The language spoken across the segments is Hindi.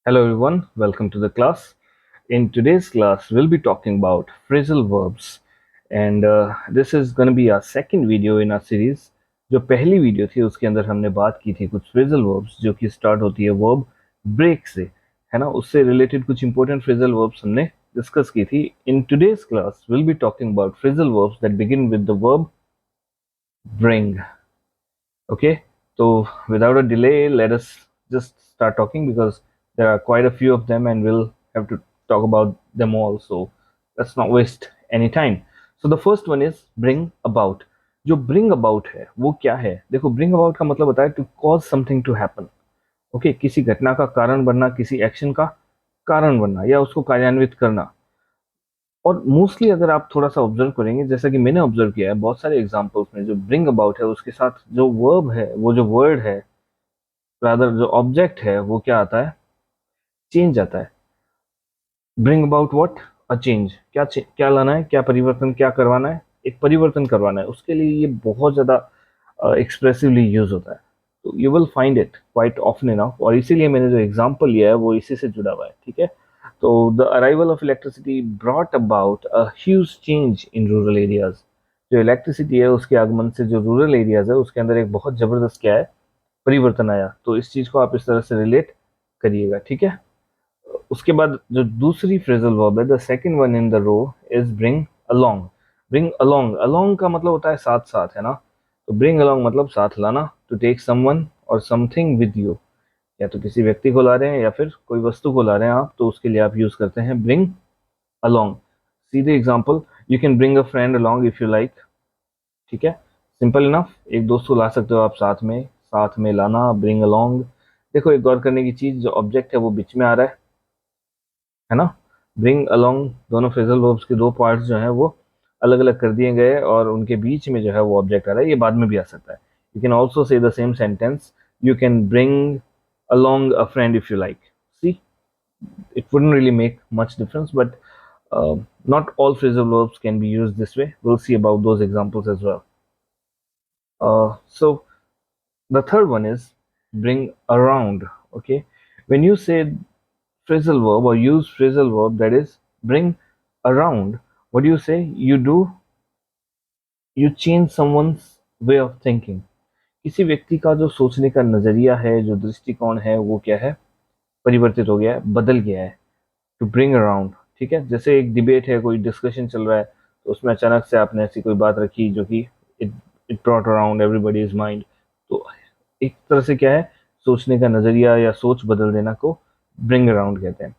Hello everyone, welcome to the class. In today's class, we'll be talking about phrasal verbs, and this is going to be our second video in our series. जो पहली वीडियो थी उसके अंदर हमने बात की थी कुछ phrasal verbs जो कि स्टार्ट होती है verb break से, है ना? उससे रिलेटेड कुछ important phrasal verbs हमने डिस्कस की थी. In today's class, we'll be talking about phrasal verbs that begin with the verb bring. Okay, so without a delay, let us just start talking because there are quite a few of them and we'll have to talk about them all. So let's not waste any time. So the first one is bring about. जो bring about है वो क्या है? देखो, bring about का मतलब होता है to cause something to happen. Okay, किसी घटना का कारण बनना, किसी एक्शन का कारण बनना या उसको कार्यान्वित करना. और मोस्टली अगर आप थोड़ा सा ऑब्जर्व करेंगे, जैसा कि मैंने ऑब्जर्व किया है बहुत सारे एग्जांपल्स में, जो ब्रिंग अबाउट है उसके साथ जो वर्ब है, वो जो वर्ड है, रादर जो ऑब्जेक्ट है, वो क्या आता है? चेंज आता है. Bring about what? A change. क्या लाना है, क्या परिवर्तन, क्या करवाना है? एक परिवर्तन करवाना है. उसके लिए ये बहुत ज्यादा एक्सप्रेसिवली यूज होता है. तो you will find it quite often enough, और इसीलिए मैंने जो एग्जाम्पल लिया है वो इसी से जुड़ा हुआ है. ठीक है. तो the arrival of electricity brought about a huge change in rural areas. जो इलेक्ट्रिसिटी है उसके आगमन से जो रूरल एरियाज है उसके अंदर एक बहुत जबरदस्त क्या है? परिवर्तन आया. तो इस चीज को आप इस तरह से रिलेट करिएगा. ठीक है. उसके बाद जो दूसरी फ्रेजल वर्ब है, the second one in the row, is bring along. Bring along, along का मतलब होता है साथ साथ, है ना? तो ब्रिंग अलोंग मतलब साथ लाना. टू टेक समवन और समथिंग विद यू. या तो किसी व्यक्ति को ला रहे हैं या फिर कोई वस्तु को ला रहे हैं आप, तो उसके लिए आप यूज करते हैं ब्रिंग अलोंग. सीधे example, you can bring a friend along if you like. ठीक है. Simple enough. एक दोस्त को ला सकते हो आप साथ में. साथ में लाना, ब्रिंग अलोंग. देखो, एक गौर करने की चीज, जो ऑब्जेक्ट है वो बीच में आ रहा है ना? ब्रिंग अलोंग, दोनों फ्रेजल वर्ब्स के दो पार्ट्स जो हैं वो अलग अलग कर दिए गए और उनके बीच में जो है वो ऑब्जेक्ट आ रहा है. ये बाद में भी आ सकता है. You can also say the same sentence, you can bring along a friend if you like. See, it wouldn't really make much difference, but not all phrasal verbs can be used this way. We'll see about those examples as well. So the third one is bring around. Okay, when you say phrasal verb or use phrasal verb that is bring around, what do you say? You change someone's way of thinking. किसी व्यक्ति का जो सोचने का नजरिया है, जो दृष्टिकोण है, वो क्या है? परिवर्तित हो गया है, बदल गया है. To bring around. ठीक है. जैसे एक डिबेट है, कोई डिस्कशन चल रहा है, तो उसमें अचानक से आपने ऐसी कोई बात रखी जो कि it it brought around everybody's mind. तो एक तरह से क्या है? सोचने का नजरिया या सोच बदल देना को ब्रिंग अराउंड कहते हैं.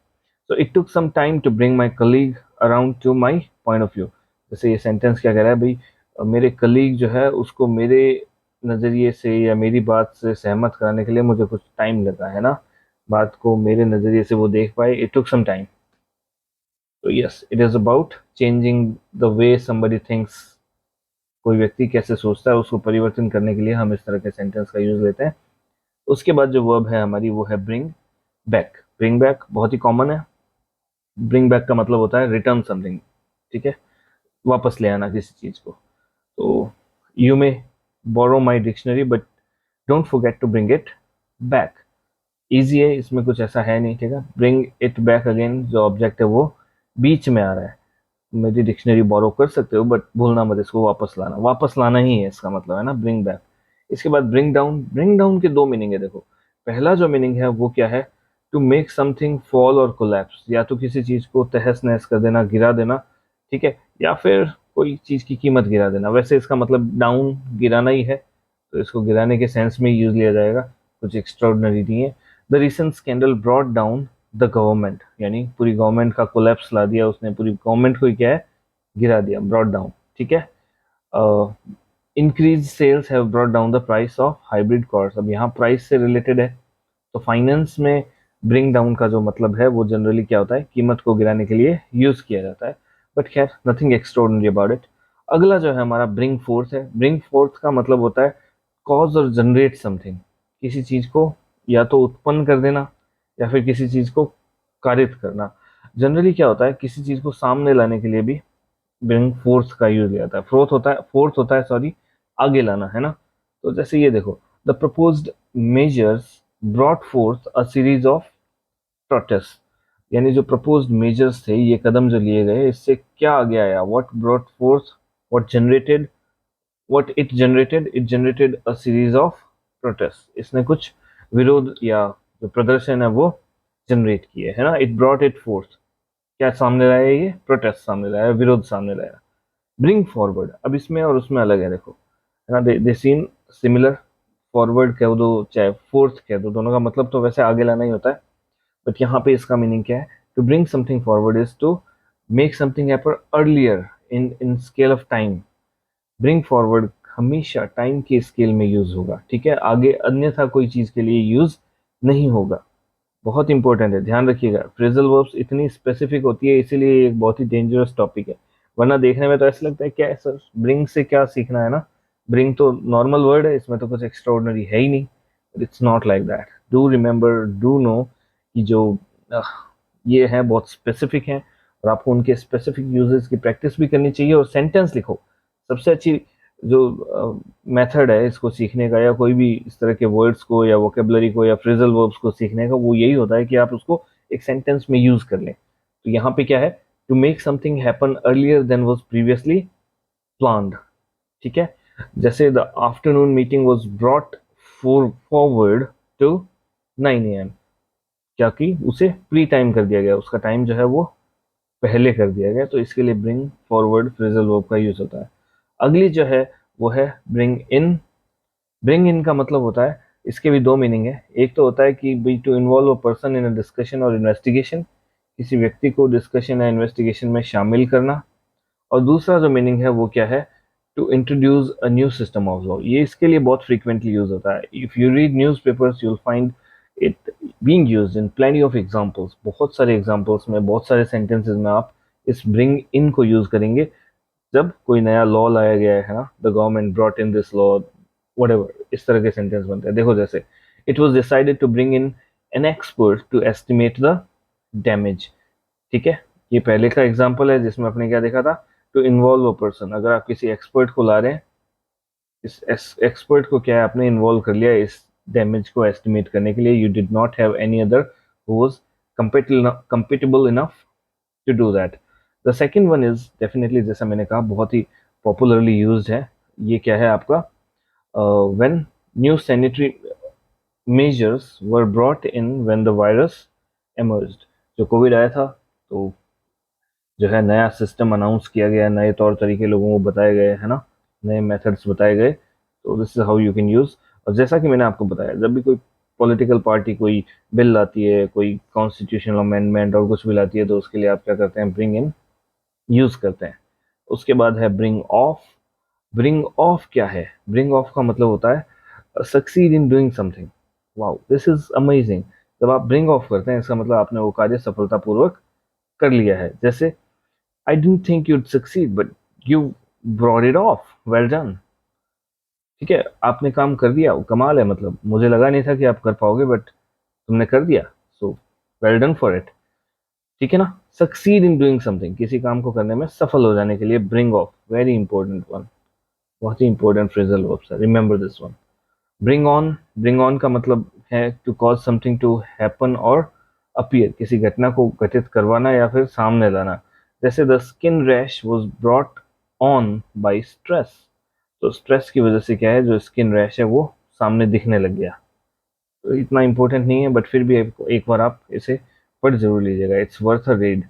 So it took some time to bring my colleague around to my point of view. जैसे ये सेंटेंस क्या कह रहा है भाई? मेरे कलीग जो है उसको मेरे नज़रिए से या मेरी बात से सहमत कराने के लिए मुझे कुछ टाइम लगा, है ना? बात को मेरे नज़रिए से वो देख पाए. It took some time. तो yes, it is about changing the way somebody thinks. कोई व्यक्ति कैसे सोचता है उसको परिवर्तन करने के लिए हम इस तरह के सेंटेंस का यूज लेते हैं. उसके बाद जो वर्ब है हमारी वो है ब्रिंग बैक. ब्रिंग बैक बहुत ही कॉमन है. ब्रिंग बैक का मतलब होता है रिटर्न समथिंग. ठीक है. वापस ले आना किसी चीज को. तो you may borrow my dictionary but don't forget to bring it back. Easy है, इसमें कुछ ऐसा है नहीं. ठीक है. ब्रिंग इट बैक अगेन, जो ऑब्जेक्ट है वो बीच में आ रहा है. मेरी डिक्शनरी बोरो कर सकते हो बट भूलना मत इसको वापस लाना. वापस लाना ही है इसका मतलब, है ना? Bring back. इसके बाद ब्रिंग डाउन. ब्रिंग डाउन के दो मीनिंग है. देखो, पहला जो मीनिंग है वो क्या है? टू मेक समथिंग फॉल और कोलैप्स. या तो किसी चीज को तहस नहस कर देना, गिरा देना. ठीक है. या फिर कोई चीज की कीमत गिरा देना. वैसे इसका मतलब डाउन गिराना ही है, तो इसको गिराने के सेंस में यूज लिया जाएगा. कुछ एक्स्ट्राऑर्डिनरी नहीं है. The recent scandal brought down the government, यानी पूरी गवर्नमेंट का कोलैप्स ला दिया उसने. पूरी गवर्नमेंट को ही क्या है? गिरा दिया, ब्रॉट डाउन. ठीक है. Increase cells have brought down the price of hybrid cars. अब यहाँ प्राइस से रिलेटेड है, तो फाइनेंस में ब्रिंग डाउन का जो मतलब है वो जनरली क्या होता है? कीमत को गिराने के लिए यूज किया जाता है. बट खैर, नथिंग एक्स्ट्राऑर्डिनरी अबाउट इट. अगला जो है हमारा ब्रिंग फोर्थ है. ब्रिंग फोर्थ का मतलब होता है कॉज और जनरेट समथिंग. किसी चीज को या तो उत्पन्न कर देना या फिर किसी चीज को कारित करना. जनरली क्या होता है? किसी चीज को सामने लाने के लिए भी ब्रिंग फोर्थ का यूज लिया जाता है. फोर्थ होता है, सॉरी, आगे लाना, है ना? तो जैसे ये देखो, the proposed measures brought fourth a series of protest, यानी जो प्रपोज्ड मेजर्स थे, ये कदम जो लिए गए, इससे क्या आगे आया, what brought fourth, what it generated a series of protest. इसने कुछ विरोध या जो प्रदर्शन है वो जनरेट किए, है ना। इट ब्रॉट इट फोर्थ, क्या सामने लाया, ये प्रोटेस्ट सामने लाया, विरोध सामने लाया। ब्रिंग फॉरवर्ड, अब इसमें और उसमें अलग है, देखो, है ना। दे सीन सिमिलर, फॉरवर्ड कह दो चाहे फोर्थ कह दो, दोनों का मतलब तो वैसे आगे लाना ही होता है, बट यहाँ पे इसका मीनिंग क्या है, to bring something forward is to make something happen earlier in scale of time. Bring forward हमेशा टाइम के स्केल में यूज होगा, ठीक है, आगे अन्यथा कोई चीज के लिए यूज नहीं होगा। बहुत इंपॉर्टेंट है, ध्यान रखिएगा। फ्रेजल वर्ब्स इतनी स्पेसिफिक होती है, इसीलिए ये एक बहुत ही डेंजरस टॉपिक है। वरना देखने में तो ऐसा लगता है क्या है सर, ब्रिंग से क्या सीखना है ना, ब्रिंग तो नॉर्मल वर्ड है, इसमें तो कुछ एक्स्ट्राऑर्डिनरी है ही नहीं। It's not like that. Do remember, do know कि जो अह, ये है बहुत स्पेसिफिक है, और आपको उनके स्पेसिफिक यूजेस की प्रैक्टिस भी करनी चाहिए। और सेंटेंस लिखो, सबसे अच्छी जो मेथड है इसको सीखने का, या कोई भी इस तरह के वर्ड्स को या वोकेबलरी को या फ्रेजल वर्ब्स को सीखने का, वो यही होता है कि आप उसको एक सेंटेंस में यूज कर लें। तो यहाँ पे क्या है, to make something happen earlier than was previously planned, ठीक है। जैसे the afternoon meeting was brought forward to 9 AM, क्या कि उसे प्री टाइम कर दिया गया, उसका टाइम जो है वो पहले कर दिया गया। तो इसके लिए ब्रिंग फॉरवर्ड फ्रेजल वर्ब का यूज होता है। अगली जो है वो है ब्रिंग इन। ब्रिंग इन का मतलब होता है, इसके भी दो मीनिंग है। एक तो होता है कि भाई to involve a person in a discussion और इन्वेस्टिगेशन, किसी व्यक्ति को डिस्कशन या इन्वेस्टिगेशन में शामिल करना। और दूसरा जो मीनिंग है वो क्या है, to introduce a new system of law. ये इसके लिए बहुत फ्रीक्वेंटली यूज होता है। If you read news papers, you'll find it being used in plenty of examples. बहुत सारे एग्जांपल्स में, बहुत सारे सेंटेंसेस में आप इस ब्रिंग इन को यूज करेंगे। जब कोई नया लॉ लाया गया है ना, the government brought in this law, whatever, इस तरह के सेंटेंस बनते हैं। देखो, जैसे it was decided to bring in an expert to estimate the damage, ठीक है। ये पहले का एग्जांपल है जिसमें आपने क्या देखा था, टू इन्वॉल्व अ पर्सन। अगर आप किसी एक्सपर्ट को ला रहे हैं, इस एक्सपर्ट को क्या है, आपने इन्वॉल्व कर लिया इस डैमेज को एस्टिमेट करने के लिए। You did not have any other who was compatible enough to do that. The second one is definitely, जैसा मैंने कहा, बहुत ही पॉपुलरली यूज्ड है। ये क्या है आपका, when new sanitary measures were brought in when the virus emerged। जो कोविड आया था, तो जो है नया सिस्टम अनाउंस किया गया, नए तौर तरीके लोगों को बताए गए, है ना, नए मेथड्स बताए गए। तो this is how you can use. और जैसा कि मैंने आपको बताया, जब भी कोई पॉलिटिकल पार्टी कोई बिल लाती है, कोई कॉन्स्टिट्यूशनल अमेंडमेंट और कुछ भी लाती है, तो उसके लिए आप क्या करते हैं, ब्रिंग इन यूज करते हैं। उसके बाद है ब्रिंग ऑफ। ब्रिंग ऑफ क्या है, ब्रिंग ऑफ का मतलब होता है succeed in doing something. Wow, this is amazing. जब आप ब्रिंग ऑफ करते हैं, इसका मतलब आपने वो कार्य सफलतापूर्वक कर लिया है। जैसे I didn't think you'd succeed but you brought it of, well done, ठीक है, आपने काम कर दिया, वो कमाल है। मतलब मुझे लगा नहीं था कि आप कर पाओगे, बट तुमने कर दिया, so well done for it, ठीक है ना। सक्सीड इन डूइंग समथिंग, किसी काम को करने में सफल हो जाने के लिए bring off, very important one, बहुत ही इंपॉर्टेंट फ्रेजल वर्ब है, remember this one. Bring on, bring on का मतलब है to cause something to happen और अपीयर, किसी घटना को घटित करवाना या फिर सामने लाना। जैसे the skin rash was brought on by stress. तो स्ट्रेस की वजह से क्या है, जो स्किन रैश है वो सामने दिखने लग गया। तो इतना इंपॉर्टेंट नहीं है, बट फिर भी एक बार आप इसे पढ़ जरूर लीजिएगा, इट्स वर्थ अ रीड।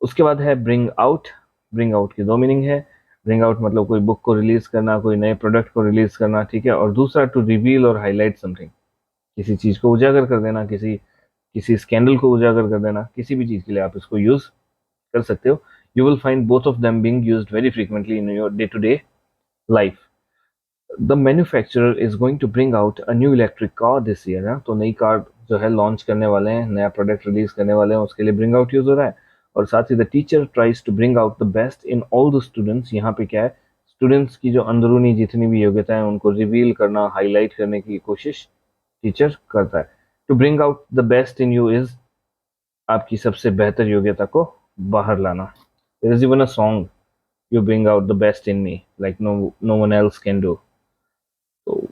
उसके बाद है ब्रिंग आउट। ब्रिंग आउट की दो मीनिंग है। ब्रिंग आउट मतलब कोई बुक को रिलीज करना, कोई नए प्रोडक्ट को रिलीज करना, ठीक है। और दूसरा टू रिवील और हाईलाइट समथिंग, किसी चीज को उजागर कर देना, किसी किसी स्कैंडल को उजागर कर देना, किसी भी चीज के लिए आप इसको यूज कर सकते हो। You will find both of them being used very frequently in your day to day life. The manufacturer is going to bring out a new electric car this year. तो नई कार जो है लॉन्च करने वाले हैं, नया प्रोडक्ट रिलीज करने वाले हैं, उसके लिए ब्रिंग आउट यूज हो रहा है। और साथ ही the teacher tries to bring out the best in all the students. यहाँ पे क्या है, स्टूडेंट्स की जो अंदरूनी जितनी भी योग्यता है उनको रिवील करना, हाईलाइट करने की कोशिश टीचर करता है। To bring out the best in you is आपकी सबसे बेहतर योग्यता को बाहर लाना। There is even a song, you bring out the best in me like no one else can do. तो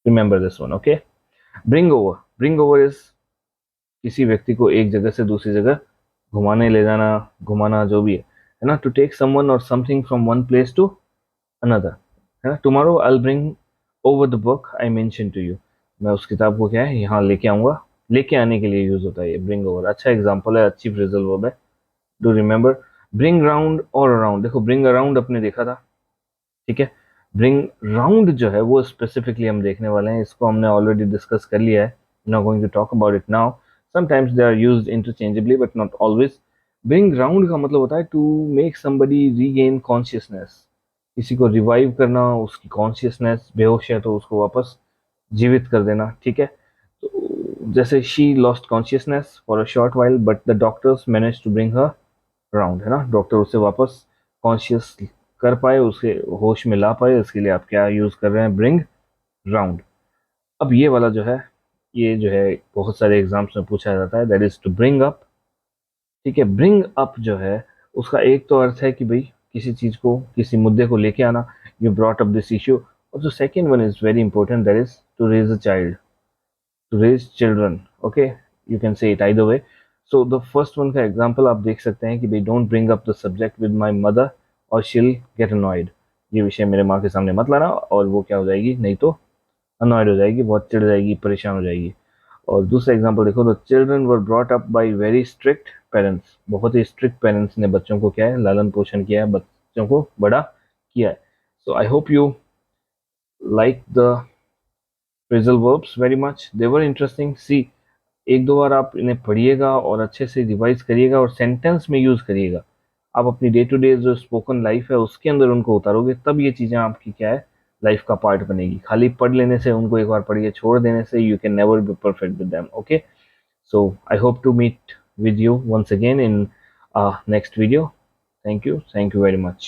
remember this one, okay? Bring over. Bring over is किसी व्यक्ति को एक जगह से दूसरी जगह घुमाने ले जाना, घुमाना जो भी है ना, टू टेक समवन और something from one place to another, है ना। Tomorrow I bring over the book I mention to you, मैं उस किताब को क्या है यहाँ लेके आऊंगा, लेके आने के लिए यूज होता है ये ब्रिंग ओवर। अच्छा एग्जाम्पल है, अच्छी फ्रेजल वर्ब है। डू रिमेंबर ब्रिंग राउंड और अराउंड, देखो ब्रिंग अराउंड अपने देखा था, ठीक है। ब्रिंग राउंड जो है वो स्पेसिफिकली हम देखने वाले हैं, इसको हमने ऑलरेडी डिस्कस कर लिया है, not going to talk about it now. Sometimes they are used interchangeably but not always. Bring round का मतलब होता है to make somebody regain consciousness, किसी को रिवाइव करना, उसकी कॉन्शियसनेस, बेहोश है तो उसको वापस जीवित कर देना, ठीक है। तो जैसे she lost consciousness for a short while but the doctors manage to bring her round, है ना। डॉक्टर उसे वापस कॉन्शियस कर पाए, उसे होश में ला पाए, इसके लिए आप क्या यूज कर रहे हैं, ब्रिंग राउंड। अब ये वाला जो है, ये जो है बहुत सारे एग्जाम्स में पूछा जाता है, that is to bring up, ठीक है। ब्रिंग अप जो है उसका एक तो अर्थ है कि भाई किसी चीज को, किसी मुद्दे को लेके आना, you brought up this issue. और जो second one is very important, that is to raise a child, to raise children, okay, you can say it either way. So the first one का example आप देख सकते हैं कि भाई don't bring up the subject with my mother or she'll get annoyed, ये विषय मेरे माँ के सामने मत लाना और वो क्या हो जाएगी, नहीं तो annoyed हो जाएगी, बहुत चिढ़ जाएगी, परेशान हो जाएगी। और दूसरा एग्जाम्पल देखो, the children were brought up by very strict parents, बहुत ही स्ट्रिक्ट पेरेंट्स ने बच्चों को क्या है, लालन पोषण किया है, बच्चों को बड़ा किया है। So I hope you like the phrasal verbs very much, they were interesting. See, एक दो बार आप इन्हें पढ़िएगा और अच्छे से रिवाइज करिएगा और सेंटेंस में यूज करिएगा। आप अपनी डे टू डे जो स्पोकन लाइफ है उसके अंदर उनको उतारोगे, तब ये चीजें आपकी क्या है, लाइफ का पार्ट बनेगी। खाली पढ़ लेने से, उनको एक बार पढ़िए छोड़ देने से, you can never be perfect with them, okay. So I hope to meet with you once again in next video. Thank you very much.